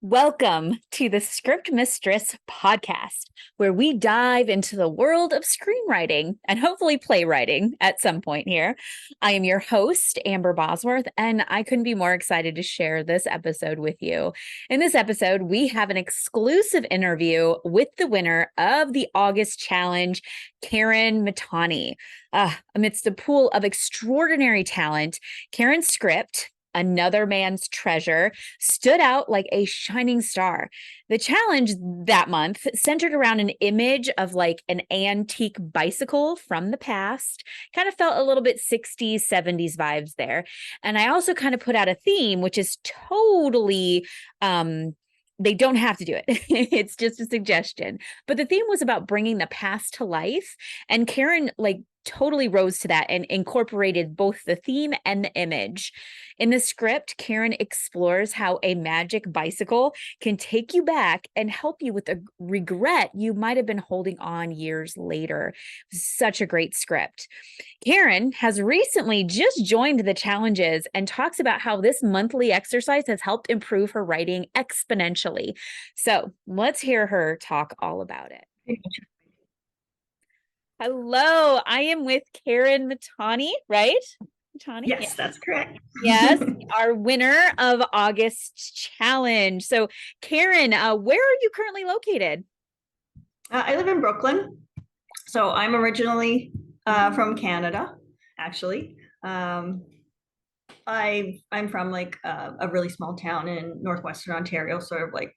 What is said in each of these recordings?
Welcome to the Script Mistress podcast, where we dive into the world of screenwriting and hopefully playwriting at some point here. I am your host, Amber Bosworth, and I couldn't be more excited to share this episode with you. In this episode, we have an exclusive interview with the winner of the August challenge, Karen Mitani. Amidst a pool of extraordinary talent, Karen's script, Another Man's Treasure, stood out like a shining star. The challenge that month centered around an image of like an antique bicycle from the past. Kind of felt a little bit 60s, 70s vibes there. And I also kind of put out a theme, which is totally they don't have to do it. It's just a suggestion. But the theme was about bringing the past to life. And Karen totally rose to that and incorporated both the theme and the image. In the script, Karen explores how a magic bicycle can take you back and help you with a regret you might have been holding on years later. Such a great script. Karen has recently just joined the challenges and talks about how this monthly exercise has helped improve her writing exponentially. So let's hear her talk all about it. Hello, I am with Karen Mitani, right? Mitani? Yes, that's correct. Yes, our winner of August challenge. So, Karen, where are you currently located? I live in Brooklyn. So I'm originally from Canada, actually. I'm from a really small town in northwestern Ontario, sort of like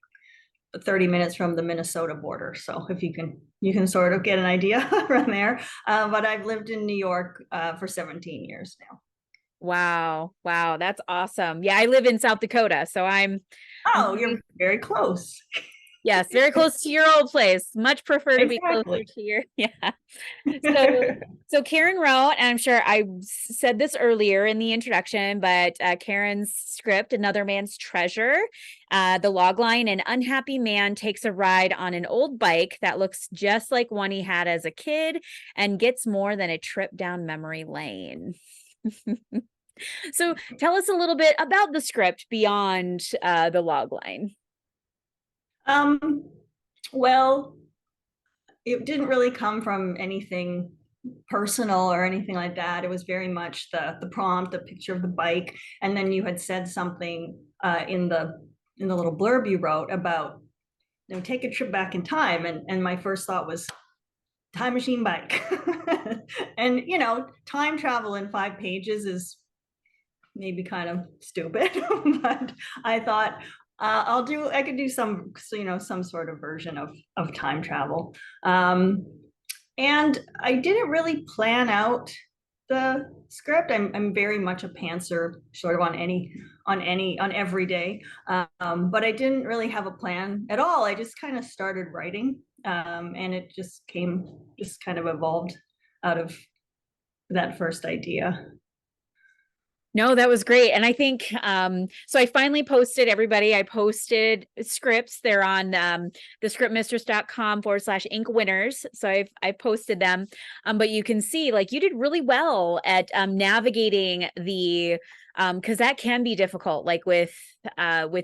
30 minutes from the Minnesota border. So if you can sort of get an idea from there. But I've lived in New York for 17 years now. Wow, that's awesome. Yeah, I live in South Dakota, so Oh, you're very close. Yes, very close to your old place. Much prefer to be closer to your, yeah. So Karen wrote, and I'm sure I said this earlier in the introduction, but Karen's script, Another Man's Treasure, the logline: an unhappy man takes a ride on an old bike that looks just like one he had as a kid and gets more than a trip down memory lane. So tell us a little bit about the script beyond the logline. Well, it didn't really come from anything personal or anything like that. It was very much the prompt, the picture of the bike, and then you had said something in the little blurb you wrote about take a trip back in time, and my first thought was time machine bike. And time travel in 5 pages is maybe kind of stupid, but I thought I could do some sort of version of time travel. And I didn't really plan out the script. I'm very much a pantser, sort of on every day. But I didn't really have a plan at all. I just kind of started writing, and it just kind of evolved out of that first idea. No, that was great. And I think, so I finally posted I posted scripts. They're on thescriptmistress.com/ink winners. So I posted them. But you can see you did really well at navigating the, because that can be difficult, with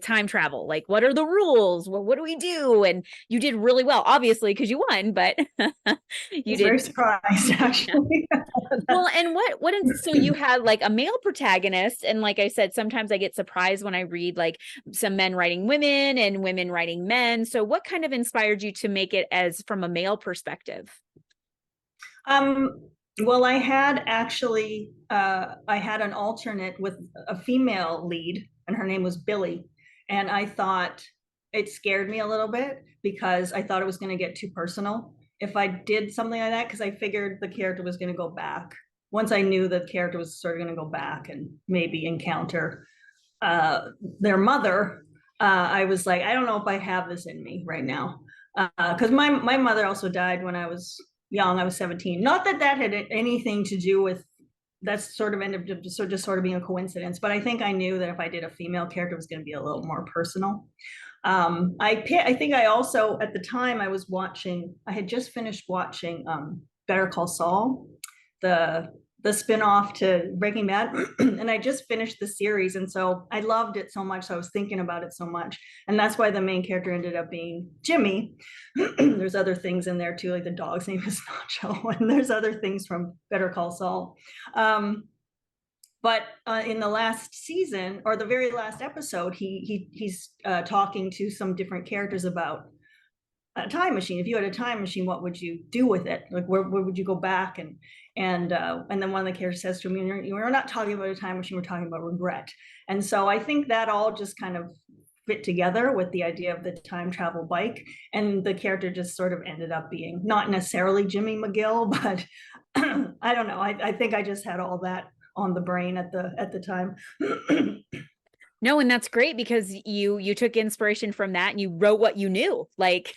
time travel. What are the rules? What do we do? And you did really well, obviously, because you won, but you did. Very surprised, actually. Well, and so you had a male protagonist, and like I said, sometimes I get surprised when I read some men writing women and women writing men. So what kind of inspired you to make it as from a male perspective? Well, I had an alternate with a female lead, and her name was Billy. And I thought it scared me a little bit because I thought it was going to get too personal if I did something like that, because I figured the character was going to go back. Once I knew the character was sort of going to go back and maybe encounter their mother, I was like, I don't know if I have this in me right now. Because my mother also died when I was young. I was 17. Not that had anything to do with, that's sort of ended up just sort of being a coincidence. But I think I knew that if I did a female character, it was going to be a little more personal. I think I also, at the time I had just finished watching Better Call Saul, the the spinoff to Breaking Bad, and I just finished the series, and so I loved it so much. So I was thinking about it so much, and that's why the main character ended up being Jimmy. There's other things in there too, like the dog's name is Nacho, and there's other things from Better Call Saul. But in the last season, or the very last episode, he's talking to some different characters about a time machine. If you had a time machine, what would you do with it? Like, where would you go back? And then one of the characters says to me, "We're not talking about a time machine. We're talking about regret." And so I think that all just kind of fit together with the idea of the time travel bike, and the character just sort of ended up being not necessarily Jimmy McGill, but I don't know. I think I just had all that on the brain at the time. No, and that's great because you took inspiration from that and you wrote what you knew. Like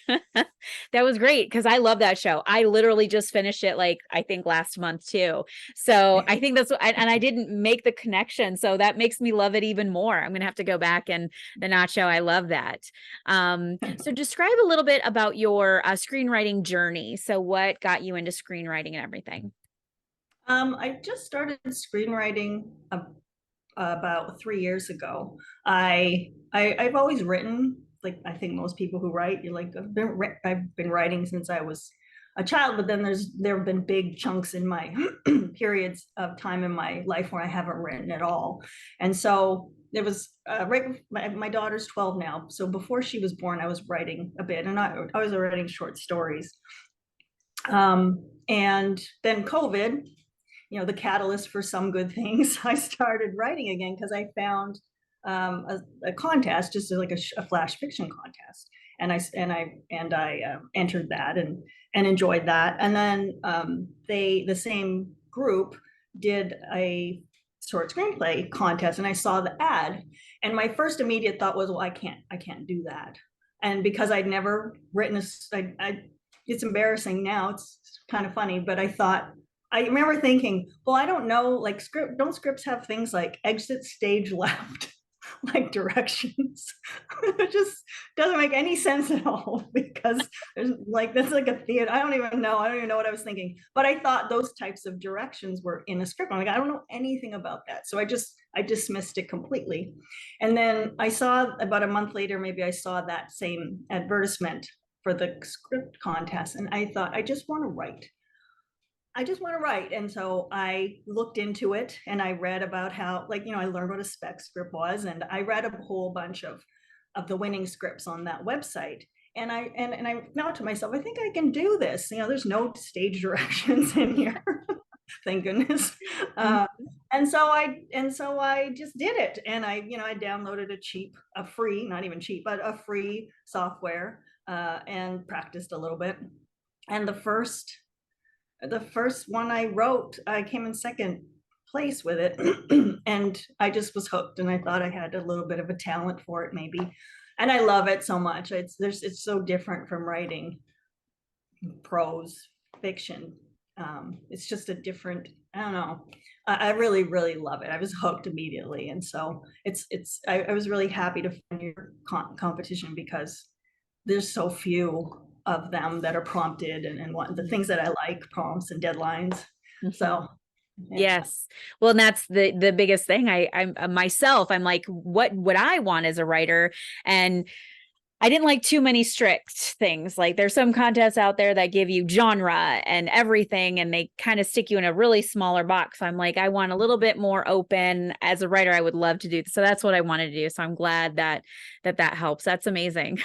that was great because I love that show. I literally just finished it like I think last month too. So I think that's and I didn't make the connection. So that makes me love it even more. I'm gonna have to go back and the Nacho. I love that. So describe a little bit about your screenwriting journey. So what got you into screenwriting and everything? I just started screenwriting about 3 years ago. I've always written, like I think most people who write. You're like I've been writing since I was a child, but then there have been big chunks in my periods of time in my life where I haven't written at all, and so it was right. My daughter's 12 now, so before she was born, I was writing a bit, and I was writing short stories. And then COVID, the catalyst for some good things, I started writing again because I found a contest, just like a flash fiction contest, and I entered that and enjoyed that. And then the same group did a short screenplay contest, and I saw the ad, and my first immediate thought was, well, I can't do that. And because I'd never written it's embarrassing now. It's kind of funny, but I remember thinking, well, I don't know, like don't scripts have things like exit stage left, like directions? It just doesn't make any sense at all because there's like, that's like a theater. I don't even know what I was thinking, but I thought those types of directions were in a script. I'm like, I don't know anything about that. So I dismissed it completely. And then I saw about a month later, maybe I saw that same advertisement for the script contest, and I thought, I just want to write. And so I looked into it and I read about how, like, I learned what a spec script was, and I read a whole bunch of the winning scripts on that website. And I thought to myself, I think I can do this. There's no stage directions in here. Thank goodness. Mhm. And so I just did it. And I downloaded a free, not even cheap, but a free software, and practiced a little bit. And the first one I wrote, I came in second place with it. And I just was hooked, and I thought I had a little bit of a talent for it, maybe. And I love it so much. It's so different from writing prose fiction. It's just a different, I don't know. I really, really love it. I was hooked immediately. And so I was really happy to find your competition because there's so few of them that are prompted, and what the things that I like, prompts and deadlines. Mhm. So yeah. Yes. Well, and that's the biggest thing. I'm myself, I'm like, what would I want as a writer? And I didn't like too many strict things. Like there's some contests out there that give you genre and everything, and they kind of stick you in a really smaller box. I'm like, I want a little bit more open. As a writer, I would love to do. So that's what I wanted to do. So I'm glad that helps. That's amazing.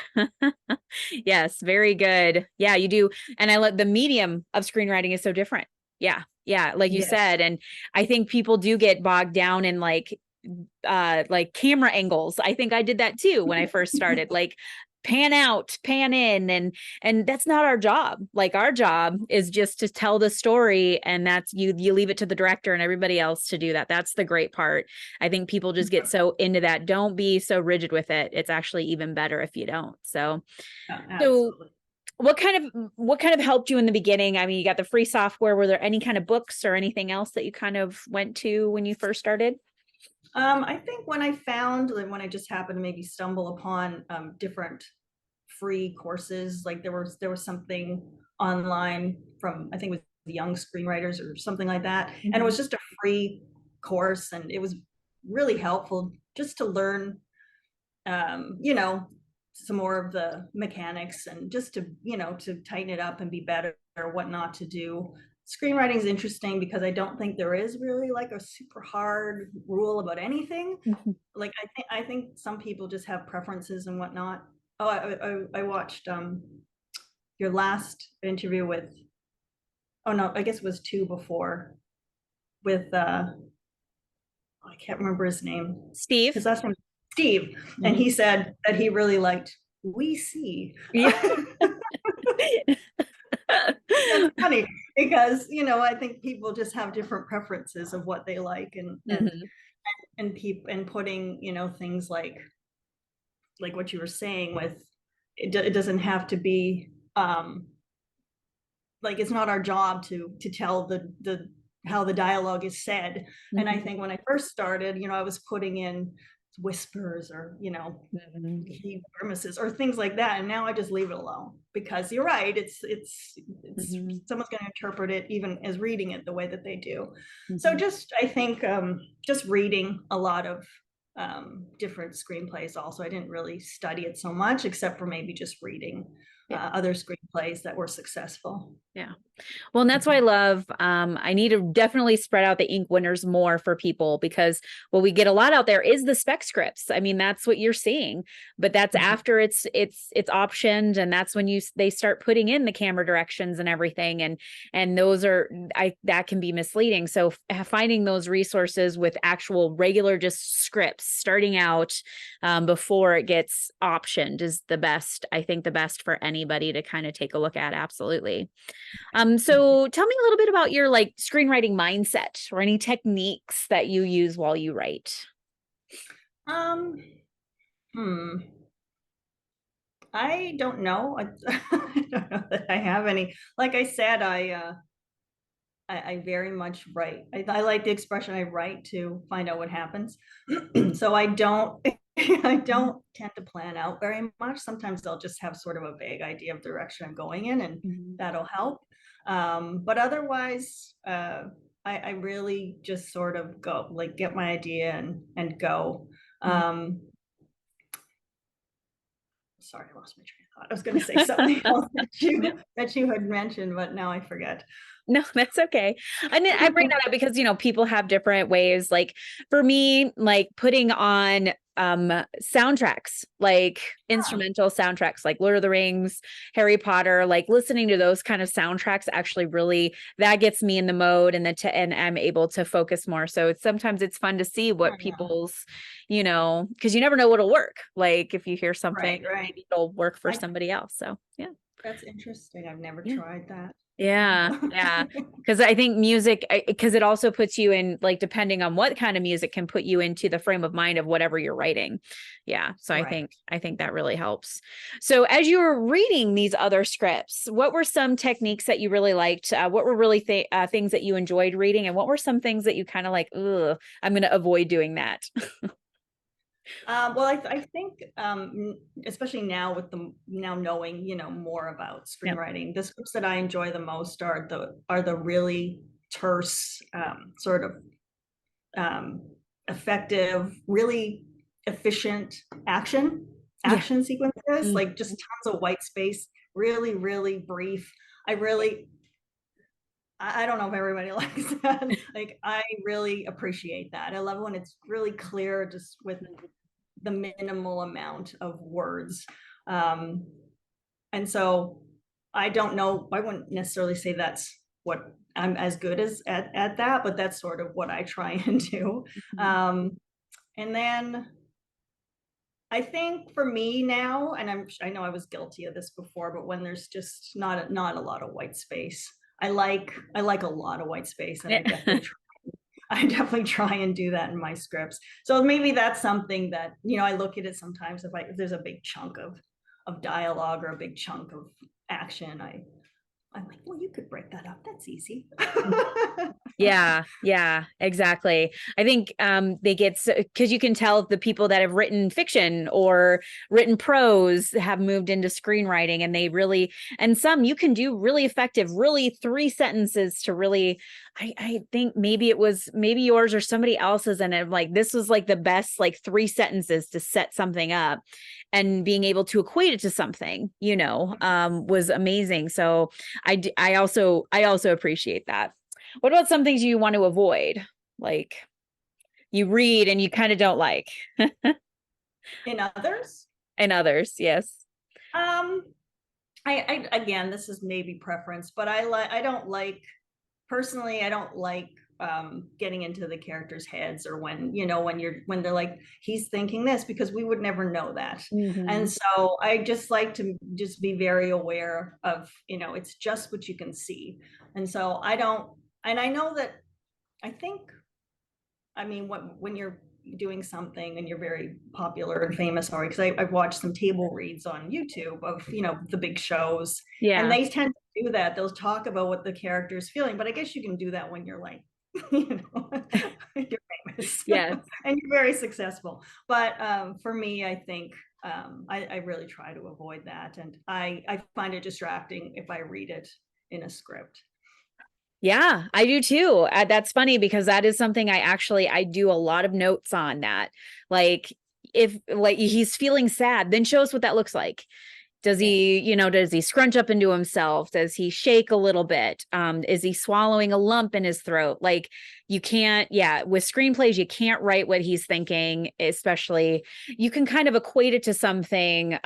Yes, very good. Yeah, you do. And I let the medium of screenwriting is so different. Yeah. Yeah, like you Yes. said. And I think people do get bogged down in like camera angles. I think I did that too when I first started. Like pan out, pan in, and that's not our job. Like our job is just to tell the story, and that's you leave it to the director and everybody else to do that. That's the great part. I think people just get so into that. Don't be so rigid with it. It's actually even better if you don't. So Absolutely. what kind of helped you in the beginning? I mean, you got the free software. Were there any kind of books or anything else that you kind of went to when you first started? I think when I just happened to maybe stumble upon different free courses, like there was something online from, I think it was young screenwriters or something like that. And it Mhm. was just a free course, and it was really helpful just to learn, you know, some more of the mechanics, and just to, you know, to tighten it up and be better, or what not to do. Screenwriting is interesting because I don't think there is really like a super hard rule about anything. Mhm. Like I think some people just have preferences and whatnot. Oh, I watched your last interview with, oh no, I guess it was two before, with I can't remember his name. His Steve. last name Steve, and Mhm. he said that he really liked "We See." Yeah. That's funny because, you know, I think people just have different preferences of what they like, Mhm. and people, and putting, you know, things like what you were saying with it doesn't have to be like, it's not our job to tell the how the dialogue is said. And I Mhm. think when I first started, you know, I was putting in whispers, or, you know, Mhm. key grimaces or things like that, and now I just leave it alone, because you're right, it's Mhm. someone's going to interpret it even as reading it the way that they do. So Mhm. just, I think, just reading a lot of different screenplays. Also, I didn't really study it so much, except for maybe just reading Yeah. other screenplays that were successful. Yeah. Well, and that's why I love, I need to definitely spread out the ink winners more for people, because what we get a lot out there is the spec scripts. I mean, that's what you're seeing, but that's after it's optioned. And that's when they start putting in the camera directions and everything. And those are, that can be misleading. So finding those resources with actual regular, just scripts starting out, before it gets optioned is the best, I think the best for anybody to kind of take a look at. Absolutely. So tell me a little bit about your like screenwriting mindset or any techniques that you use while you write. Um, hmm. I don't know. I don't know that I have any. Like I said, I very much write. I like the expression, I write to find out what happens. So I don't I don't tend to plan out very much. Sometimes I'll just have sort of a vague idea of the direction I'm going in, and Mhm. that'll help. But otherwise, I really just sort of go, like, get my idea and go. Mhm. Um, Sorry, I lost my train of thought. I was going to say something else that you had mentioned, but now I forget. No, that's okay. And I bring that up because, people have different ways. Like for me, like putting on soundtracks, like Yeah, instrumental soundtracks, like Lord of the Rings, Harry Potter, like listening to those kind of soundtracks actually really that gets me in the mode, and I'm able to focus more. So sometimes it's fun to see what yeah. people's, because you never know what'll work. Like if you hear something, Right, right. maybe it'll work for I somebody else. So yeah. That's interesting. I've never Yeah. tried that. Yeah, No. yeah. Because I think music, because it also puts you in, like, depending on what kind of music can put you into the frame of mind of whatever you're writing. Yeah. So I Right. think, I think that really helps. So as you were reading these other scripts, what were some techniques that you really liked? What were really things that you enjoyed reading? And what were some things that you kind of like, ugh, I'm going to avoid doing that? Well, I think, especially now, with the now knowing, you know, more about Yep. screenwriting, the scripts that I enjoy the most are the really terse, sort of, um, effective, really efficient Yeah. action sequences, like just Mhm. tons of white space, really, really brief. I really, I don't know if everybody likes that. Like, I really appreciate that. I love when it's really clear, just with the minimal amount of words. Um, and so I don't know, I wouldn't necessarily say that's what I'm as good as at that, but that's sort of what I try and do. Mhm. Um, and then I think for me now, and I know I was guilty of this before, but when there's just not a lot of white space, I like a lot of white space, and Yeah. I definitely try and do that in my scripts. So maybe that's something that, you know, I look at it sometimes, if there's a big chunk of dialogue or a big chunk of action, I'm like, well, you could break that up. That's easy. Yeah, exactly. I think they get, because you can tell the people that have written fiction or written prose have moved into screenwriting, and they really, and some you can do really effective, really 3 sentences to really, I think maybe it was maybe yours or somebody else's, and it like this was like the best like 3 sentences to set something up, and being able to equate it to something, was amazing. So I also appreciate that. What about some things you want to avoid? Like you read and you kind of don't like, In others, and others, yes. um, I again, this is maybe preference, but I don't like personally, I don't like getting into the characters' heads, or when they're like, he's thinking this, because we would never know that. And Mhm. so I just like to just be very aware of, it's just what you can see. And so I don't, and I know that, I think, I mean, when you're doing something and you're very popular and famous, or because I've watched some table reads on YouTube of the big shows, and Yeah. they tend to do that. They'll talk about what the character is feeling, but I guess you can do that when you're like, you know, you're famous Yes. and you're very successful. But for me, I think I really try to avoid that, and I find it distracting if I read it in a script. Yeah, I do too. That's funny because that is something I do a lot of notes on that. Like if like he's feeling sad, then show us what that looks like. Yeah. Does he scrunch up into himself? Does he shake a little bit? Is he swallowing a lump in his throat? Like you can't, yeah, with screenplays, you can't write what he's thinking, especially you can kind of equate it to something,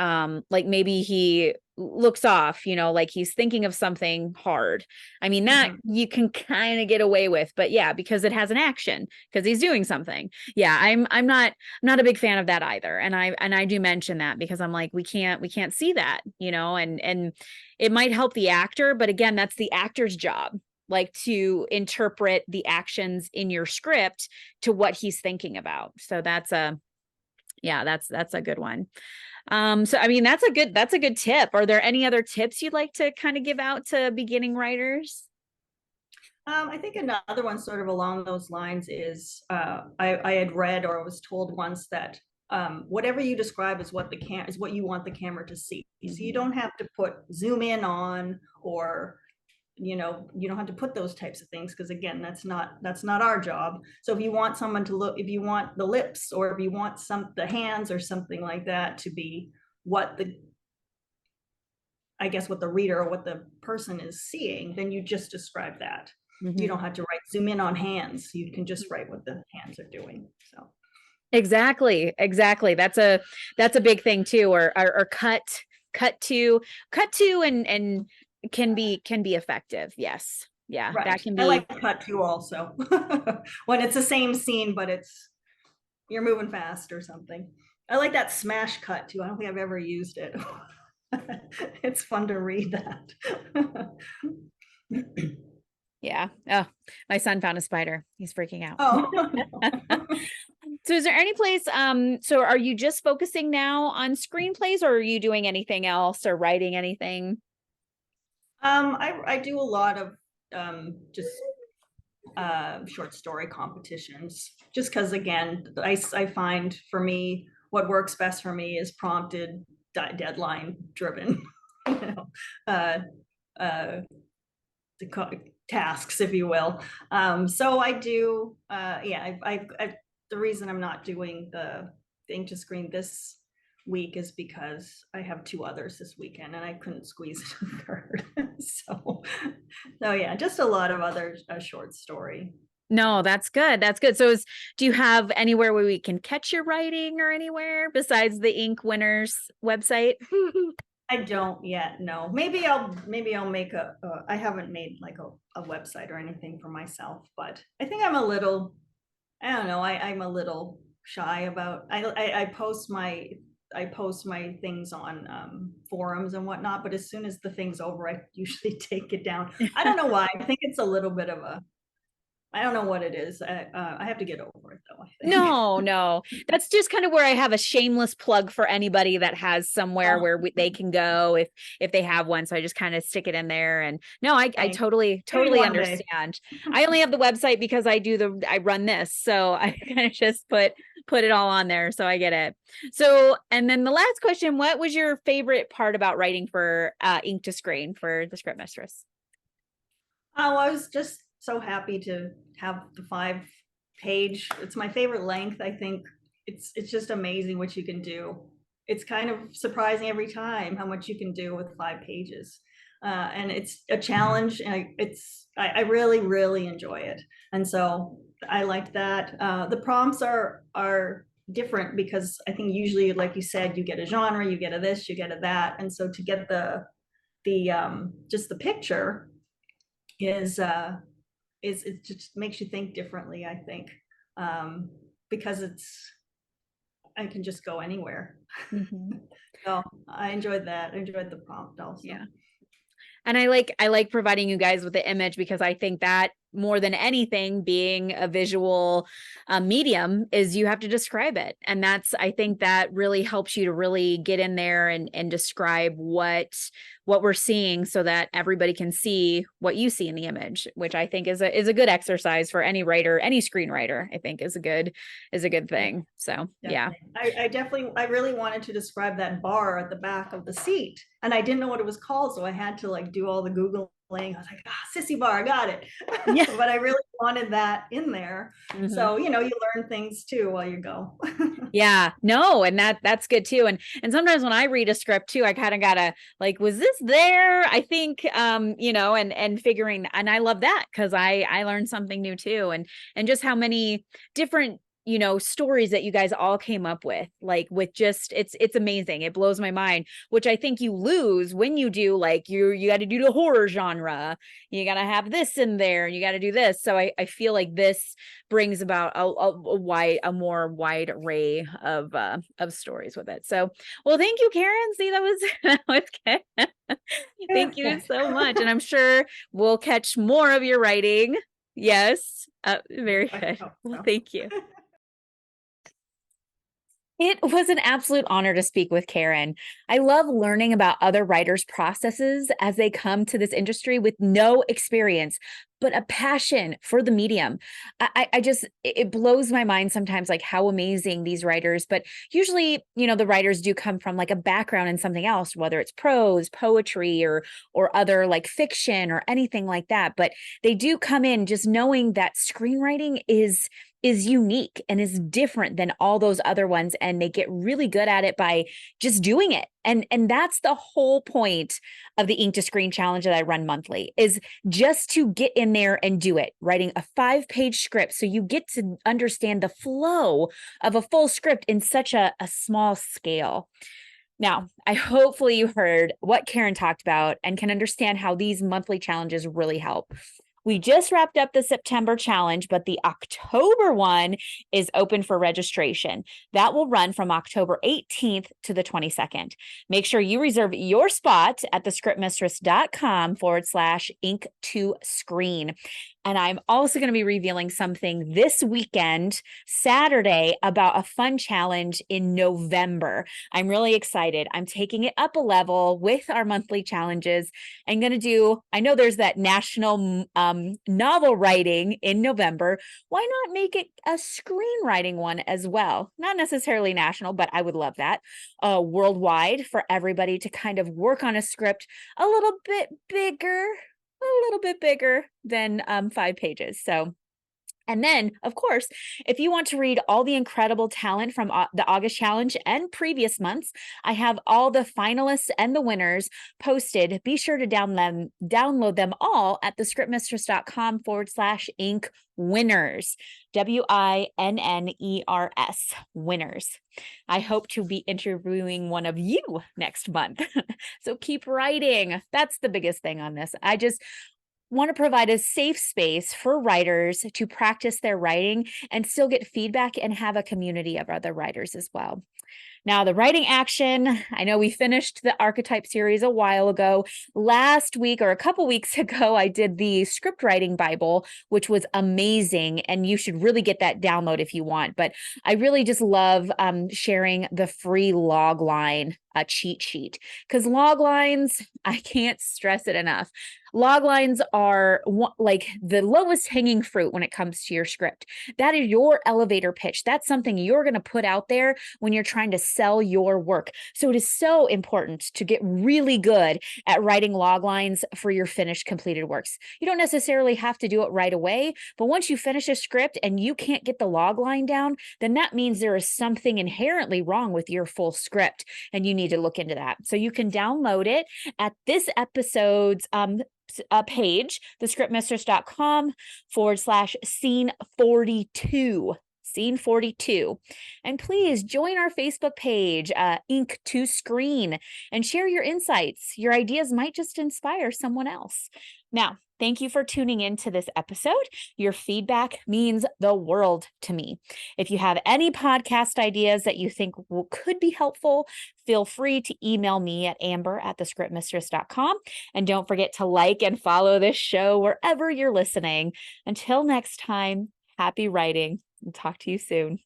like maybe he looks off, like he's thinking of something hard. I mean, that Mhm. you can kind of get away with, but yeah, because it has an action, because he's doing something. Yeah, I'm not a big fan of that either. And I do mention that because I'm like, we can't see that, and it might help the actor, but again, that's the actor's job, like to interpret the actions in your script to what he's thinking about. So that's a good one. So I mean, that's a good tip. Are there any other tips you'd like to kind of give out to beginning writers? I think another one sort of along those lines is I had read or was told once that whatever you describe is what you want the camera to see. So you Mhm. don't have to put zoom in on, or you don't have to put those types of things, because again, that's not our job. So if you want someone to look, if you want the lips, or if you want the hands or something like that to be what the I guess what the reader or what the person is seeing, then you just describe that. You Mhm. don't have to write zoom in on hands. You can just write what the hands are doing. So Exactly. That's a big thing too, or cut to, and can be effective. Yes. Yeah, that right. can I be. like cut too also. When it's the same scene, but you're moving fast or something. I like that smash cut too. I don't think I've ever used it. It's fun to read that. Yeah. Oh, my son found a spider. He's freaking out. Oh, So is there any place, so are you just focusing now on screenplays, or are you doing anything else or writing anything? I do a lot of just short story competitions, just because again, I find for me what works best for me is prompted, deadline driven, you know, uh, uh, tasks, if you will. So I do, yeah, the reason I'm not doing the thing to screen this week is because I have 2 others this weekend and I couldn't squeeze a third. So yeah, just a lot of other short story. No, that's good. That's good. So do you have anywhere where we can catch your writing, or anywhere besides the Ink Winners website? I don't yet know. Maybe I'll make I haven't made like a website or anything for myself, but I think I don't know. I'm a little shy about. I post my things on forums and whatnot, but as soon as the thing's over, I usually take it down. I don't know why. I think it's a little bit of a I don't know what it is. I have to get over it though, I think. No, that's just kind of where I have a shameless plug for anybody that has somewhere where they can go if they have one. So I just kind of stick it in there. And no, I Thanks. totally Maybe one day. understand. I only have the website because I run this, so I kind of just put it all on there. So I get it. So, and then the last question: what was your favorite part about writing for Ink to Screen for the Script Mistress? Oh, I was just so happy to have the 5 page. It's my favorite length. I think it's just amazing what you can do. It's kind of surprising every time how much you can do with 5 pages. And it's a challenge, and I really really enjoy it. And so I liked that. The prompts are different because I think usually, like you said, you get a genre, you get a this, you get a that, and so to get the just the picture is it just makes you think differently, I think, because I can just go anywhere. Mm-hmm. So I enjoyed that. I enjoyed the prompt also. Yeah. And I like providing you guys with the image because I think that more than anything, being a visual medium, is you have to describe it. And I think that really helps you to really get in there and describe what we're seeing so that everybody can see what you see in the image, which I think is a good exercise for any writer, any screenwriter. I think is a good thing. So yeah. I really wanted to describe that bar at the back of the seat, and I didn't know what it was called, so I had to like do all the Googling. I was like, sissy bar, I got it. Yeah. But I really wanted that in there. Mm-hmm. So, you learn things too while you go. Yeah, no, and that's good too. And sometimes when I read a script too, I kind of gotta like, was this there? I think and figuring, and I love that because I learned something new too, and just how many different stories that you guys all came up with, like with just it's amazing. It blows my mind, which I think you lose when you do like you got to do the horror genre, you got to have this in there, and you got to do this. So I feel like this brings about a more wide array of stories with it. So, well, thank you, Karen. See, that was that was good. Thank you so much, and I'm sure we'll catch more of your writing. Yes, very I good. hope Well, so. thank you. It was an absolute honor to speak with Karen. I love learning about other writers' processes as they come to this industry with no experience, but a passion for the medium. I just, it blows my mind sometimes, like how amazing these writers, but usually, the writers do come from like a background in something else, whether it's prose, poetry, or other like fiction or anything like that. But they do come in just knowing that screenwriting is unique and is different than all those other ones, and they get really good at it by just doing it. And that's the whole point of the Ink to Screen challenge that I run monthly, is just to get in there and do it, writing a 5-page script so you get to understand the flow of a full script in such a small scale. Now, I hopefully you heard what Karen talked about and can understand how these monthly challenges really help. We just wrapped up the September challenge, but the October one is open for registration. That will run from October 18th to the 22nd. Make sure you reserve your spot at thescriptmistress.com/ink to screen. And I'm also going to be revealing something this weekend, Saturday, about a fun challenge in November. I'm really excited. I'm taking it up a level with our monthly challenges. I'm going to do, I know there's that national novel writing in November. Why not make it a screenwriting one as well? Not necessarily national, but I would love that. Worldwide, for everybody to kind of work on a script a little bit bigger than 5 pages. So, and then, of course, if you want to read all the incredible talent from the August challenge and previous months, I have all the finalists and the winners posted. Be sure to download them all at thescriptmistress.com/ink winners. WINNERS winners. I hope to be interviewing one of you next month. So keep writing. That's the biggest thing on this. want to provide a safe space for writers to practice their writing and still get feedback and have a community of other writers as well. Now, the writing action, I know we finished the archetype series a while ago. Last week or a couple weeks ago, I did the script writing Bible, which was amazing. And you should really get that download if you want. But I really just love sharing the free log line cheat sheet, because log lines, I can't stress it enough. Log lines are like the lowest hanging fruit when it comes to your script. That is your elevator pitch. That's something you're going to put out there when you're trying to sell your work. So it is so important to get really good at writing log lines for your finished completed works. You don't necessarily have to do it right away, but once you finish a script and you can't get the log line down, then that means there is something inherently wrong with your full script, and you need to look into that. So you can download it at this episode's page, thescriptmistress.com/scene 42. Scene 42. And please join our Facebook page, Ink to Screen, and share your insights. Your ideas might just inspire someone else. Now, thank you for tuning in to this episode. Your feedback means the world to me. If you have any podcast ideas that you think could be helpful, feel free to email me at amber@thescriptmistress.com. And don't forget to like and follow this show wherever you're listening. Until next time, happy writing, and talk to you soon.